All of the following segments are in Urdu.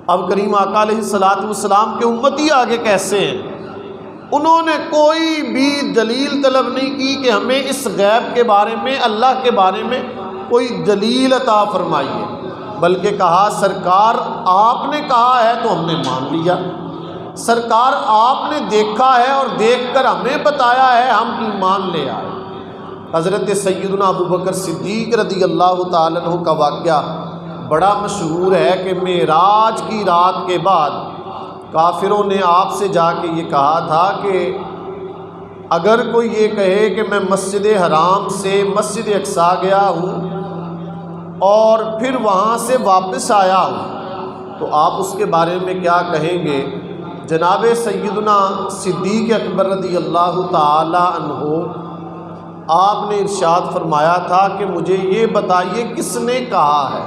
اب کریم آقا علیہ الصلوۃ والسلام کے امتی آگے کیسے ہیں؟ انہوں نے کوئی بھی دلیل طلب نہیں کی کہ ہمیں اس غیب کے بارے میں، اللہ کے بارے میں کوئی دلیل عطا فرمائیے، بلکہ کہا سرکار آپ نے کہا ہے تو ہم نے مان لیا، سرکار آپ نے دیکھا ہے اور دیکھ کر ہمیں بتایا ہے، ہم ایمان لے آئے۔ حضرت سیدنا ابو بکر صدیق رضی اللہ تعالیٰ عنہ کا واقعہ بڑا مشہور ہے کہ معراج کی رات کے بعد کافروں نے آپ سے جا کے یہ کہا تھا کہ اگر کوئی یہ کہے کہ میں مسجد حرام سے مسجد اقصیٰ گیا ہوں اور پھر وہاں سے واپس آیا ہوں تو آپ اس کے بارے میں کیا کہیں گے؟ جناب سیدنا صدیق اکبر رضی اللہ تعالی عنہ آپ نے ارشاد فرمایا تھا کہ مجھے یہ بتائیے کس نے کہا ہے؟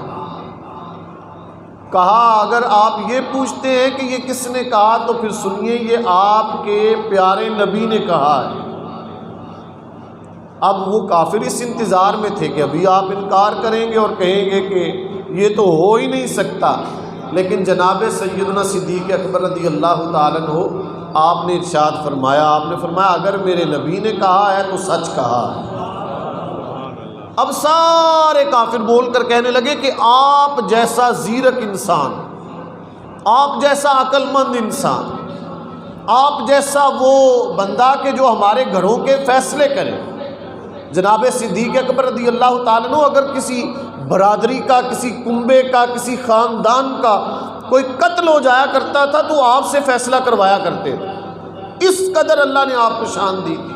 کہا اگر آپ یہ پوچھتے ہیں کہ یہ کس نے کہا تو پھر سنیے، یہ آپ کے پیارے نبی نے کہا ہے۔ اب وہ کافر اس انتظار میں تھے کہ ابھی آپ انکار کریں گے اور کہیں گے کہ یہ تو ہو ہی نہیں سکتا، لیکن جناب سیدنا صدیق اکبر رضی اللہ تعالیٰ عنہ آپ نے ارشاد فرمایا، آپ نے فرمایا اگر میرے نبی نے کہا ہے تو سچ کہا ہے۔ اب سارے کافر بول کر کہنے لگے کہ آپ جیسا زیرک انسان، آپ جیسا عقل مند انسان، آپ جیسا وہ بندہ کہ جو ہمارے گھروں کے فیصلے کرے۔ جناب صدیق اکبر رضی اللہ تعالیٰ عنہ اگر کسی برادری کا، کسی کنبے کا، کسی خاندان کا کوئی قتل ہو جایا کرتا تھا تو آپ سے فیصلہ کروایا کرتے تھے، اس قدر اللہ نے آپ کو شان دی تھی۔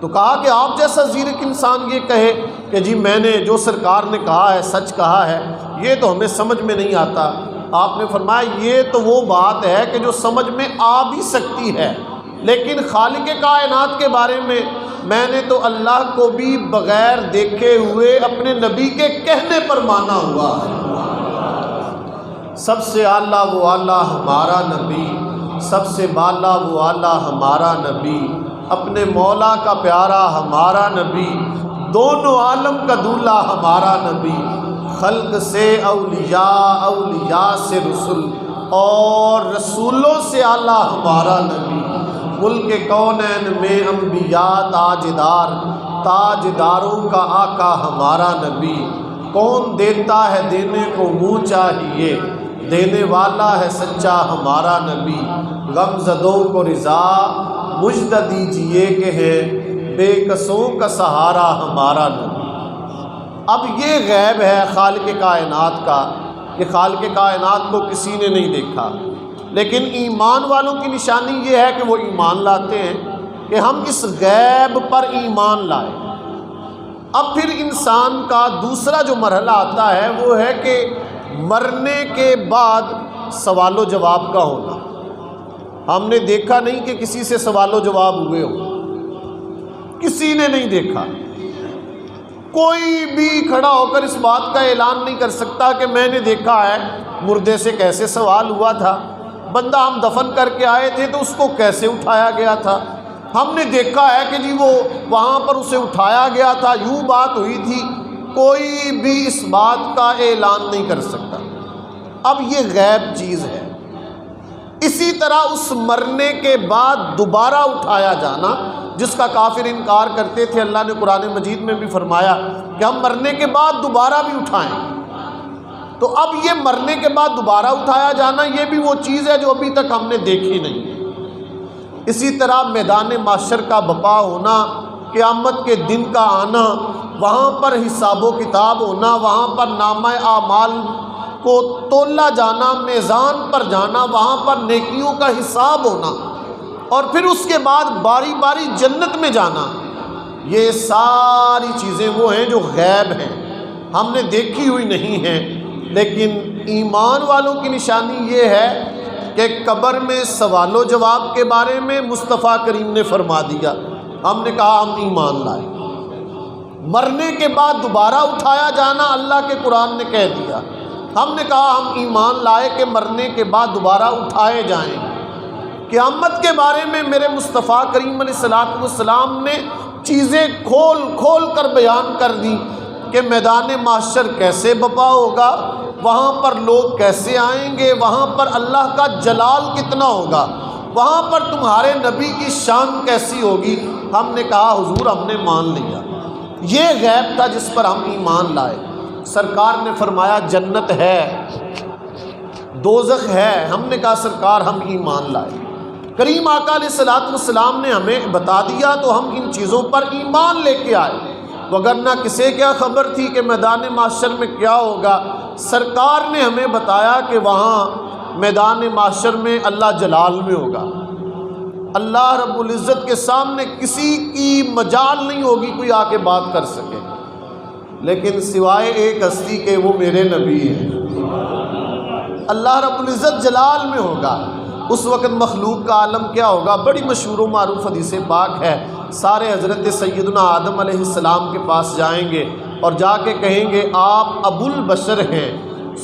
تو کہا کہ آپ جیسا زیرک انسان یہ کہے کہ جی میں نے جو سرکار نے کہا ہے سچ کہا ہے، یہ تو ہمیں سمجھ میں نہیں آتا۔ آپ نے فرمایا یہ تو وہ بات ہے کہ جو سمجھ میں آ بھی سکتی ہے، لیکن خالق کائنات کے بارے میں نے تو اللہ کو بھی بغیر دیکھے ہوئے اپنے نبی کے کہنے پر مانا ہوا ہے۔ سب سے اعلیٰ وہ اعلیٰ ہمارا نبی، سب سے بالا وہ اعلیٰ ہمارا نبی، اپنے مولا کا پیارا ہمارا نبی، دونوں عالم کا دولہا ہمارا نبی، خلق سے اولیاء، اولیاء سے رسول اور رسولوں سے اعلیٰ ہمارا نبی، ملک کونین میں انبیاء تاجدار، تاجداروں کا آقا ہمارا نبی، کون دیتا ہے دینے کو منہ چاہیے، دینے والا ہے سچا ہمارا نبی، غم زدوں کو رضا مجدہ دیجئے کہ ہے بے کسوں کا سہارا ہمارا نبی۔ اب یہ غیب ہے خالق کائنات کا کہ خالق کائنات کو کسی نے نہیں دیکھا، لیکن ایمان والوں کی نشانی یہ ہے کہ وہ ایمان لاتے ہیں کہ ہم اس غیب پر ایمان لائیں۔ اب پھر انسان کا دوسرا جو مرحلہ آتا ہے وہ ہے کہ مرنے کے بعد سوال و جواب کا ہونا۔ ہم نے دیکھا نہیں کہ کسی سے سوال و جواب ہوئے ہو، کسی نے نہیں دیکھا، کوئی بھی کھڑا ہو کر اس بات کا اعلان نہیں کر سکتا کہ میں نے دیکھا ہے مردے سے کیسے سوال ہوا تھا، بندہ ہم دفن کر کے آئے تھے تو اس کو کیسے اٹھایا گیا تھا، ہم نے دیکھا ہے کہ جی وہ وہاں پر اسے اٹھایا گیا تھا، یوں بات ہوئی تھی، کوئی بھی اس بات کا اعلان نہیں کر سکتا۔ اب یہ غیب چیز ہے۔ اسی طرح اس مرنے کے بعد دوبارہ اٹھایا جانا جس کا کافر انکار کرتے تھے، اللہ نے قرآن مجید میں بھی فرمایا کہ ہم مرنے کے بعد دوبارہ بھی اٹھائیں۔ تو اب یہ مرنے کے بعد دوبارہ اٹھایا جانا یہ بھی وہ چیز ہے جو ابھی تک ہم نے دیکھی نہیں۔ اسی طرح میدان محشر کا بپا ہونا، قیامت کے دن کا آنا، وہاں پر حساب و کتاب ہونا، وہاں پر نامہ اعمال کو تولا جانا، میزان پر جانا، وہاں پر نیکیوں کا حساب ہونا، اور پھر اس کے بعد باری باری جنت میں جانا، یہ ساری چیزیں وہ ہیں جو غیب ہیں، ہم نے دیکھی ہوئی نہیں ہیں۔ لیکن ایمان والوں کی نشانی یہ ہے کہ قبر میں سوال و جواب کے بارے میں مصطفیٰ کریم نے فرما دیا، ہم نے کہا ہم ایمان لائے۔ مرنے کے بعد دوبارہ اٹھایا جانا اللہ کے قرآن نے کہہ دیا، ہم نے کہا ہم ایمان لائے کہ مرنے کے بعد دوبارہ اٹھائے جائیں۔ قیامت کے بارے میں میرے مصطفیٰ کریم علیہ الصلوۃ والسلام نے چیزیں کھول کھول کر بیان کر دی کہ میدان محشر کیسے بپا ہوگا، وہاں پر لوگ کیسے آئیں گے، وہاں پر اللہ کا جلال کتنا ہوگا، وہاں پر تمہارے نبی کی شان کیسی ہوگی۔ ہم نے کہا حضور ہم نے مان لیا، یہ غیب تھا جس پر ہم ایمان لائے۔ سرکار نے فرمایا جنت ہے، دوزخ ہے۔ ہم نے کہا سرکار ہم ایمان لائے۔ کریم آقا علیہ الصلوۃ والسلام نے ہمیں بتا دیا تو ہم ان چیزوں پر ایمان لے کے آئے، وگرنہ کسے کیا خبر تھی کہ میدان محشر میں کیا ہوگا۔ سرکار نے ہمیں بتایا کہ وہاں میدان محشر میں اللہ جلال میں ہوگا، اللہ رب العزت کے سامنے کسی کی مجال نہیں ہوگی کوئی آ کے بات کر سکے، لیکن سوائے ایک ہستی کے وہ میرے نبی ہیں۔ اللہ رب العزت جلال میں ہوگا، اس وقت مخلوق کا عالم کیا ہوگا؟ بڑی مشہور و معروف حدیث پاک ہے، سارے حضرت سیدنا آدم علیہ السلام کے پاس جائیں گے اور جا کے کہیں گے آپ ابو البشر ہیں،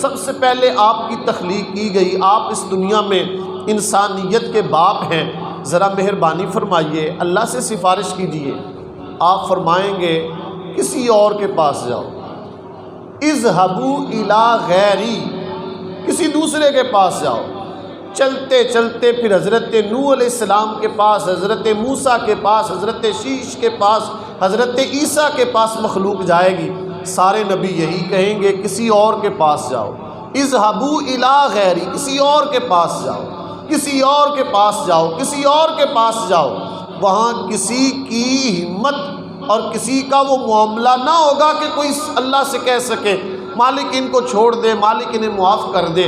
سب سے پہلے آپ کی تخلیق کی گئی، آپ اس دنیا میں انسانیت کے باپ ہیں، ذرا مہربانی فرمائیے اللہ سے سفارش کیجیے۔ آپ فرمائیں گے کسی اور کے پاس جاؤ، اذهبوا الی غیری، کسی دوسرے کے پاس جاؤ۔ چلتے چلتے پھر حضرت نوح علیہ السلام کے پاس، حضرت موسیٰ کے پاس، حضرت شیش کے پاس، حضرت عیسیٰ کے پاس مخلوق جائے گی۔ سارے نبی یہی کہیں گے کسی اور کے پاس جاؤ، اذهبوا الی غیری، کسی اور کے پاس جاؤ، کسی اور کے پاس جاؤ، کسی اور کے پاس جاؤ۔ وہاں کسی کی ہمت اور کسی کا وہ معاملہ نہ ہوگا کہ کوئی اللہ سے کہہ سکے مالک ان کو چھوڑ دے، مالک انہیں معاف کر دے،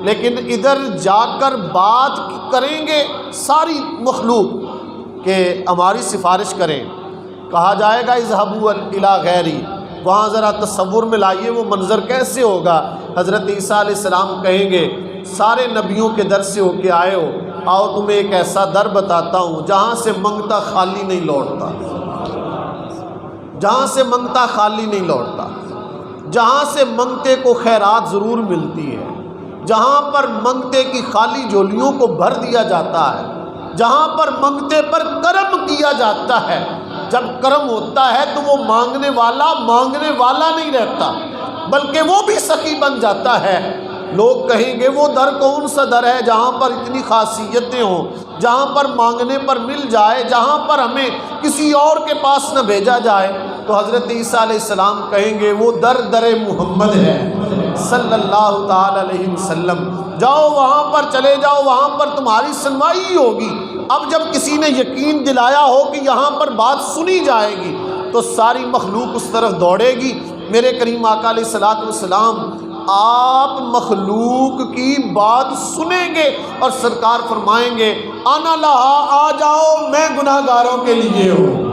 لیکن ادھر جا کر بات کریں گے ساری مخلوق کہ ہماری سفارش کریں۔ کہا جائے گا اذهبوا الی غیری، وہاں ذرا تصور میں لائیے وہ منظر کیسے ہوگا۔ حضرت عیسیٰ علیہ السلام کہیں گے سارے نبیوں کے در سے ہو کے آئے ہو، آؤ تمہیں ایک ایسا در بتاتا ہوں جہاں سے منگتا خالی نہیں لوٹتا، جہاں سے منگتا خالی نہیں لوٹتا، جہاں سے منگتے کو خیرات ضرور ملتی ہے، جہاں پر منگتے کی خالی جھولیوں کو بھر دیا جاتا ہے، جہاں پر منگتے پر کرم کیا جاتا ہے۔ جب کرم ہوتا ہے تو وہ مانگنے والا نہیں رہتا، بلکہ وہ بھی سخی بن جاتا ہے۔ لوگ کہیں گے وہ در کون سا در ہے جہاں پر اتنی خاصیتیں ہوں، جہاں پر مانگنے پر مل جائے، جہاں پر ہمیں کسی اور کے پاس نہ بھیجا جائے۔ تو حضرت عیسیٰ علیہ السلام کہیں گے وہ در محمد ہے صلی اللہ تعالی علیہ وسلم، جاؤ وہاں پر چلے جاؤ، وہاں پر تمہاری سنوائی ہوگی۔ اب جب کسی نے یقین دلایا ہو کہ یہاں پر بات سنی جائے گی تو ساری مخلوق اس طرف دوڑے گی۔ میرے کریم آقا علیہ الصلوۃ والسلام آپ مخلوق کی بات سنیں گے اور سرکار فرمائیں گے انا لہا، آ جاؤ میں گناہ گاروں کے لیے ہوں۔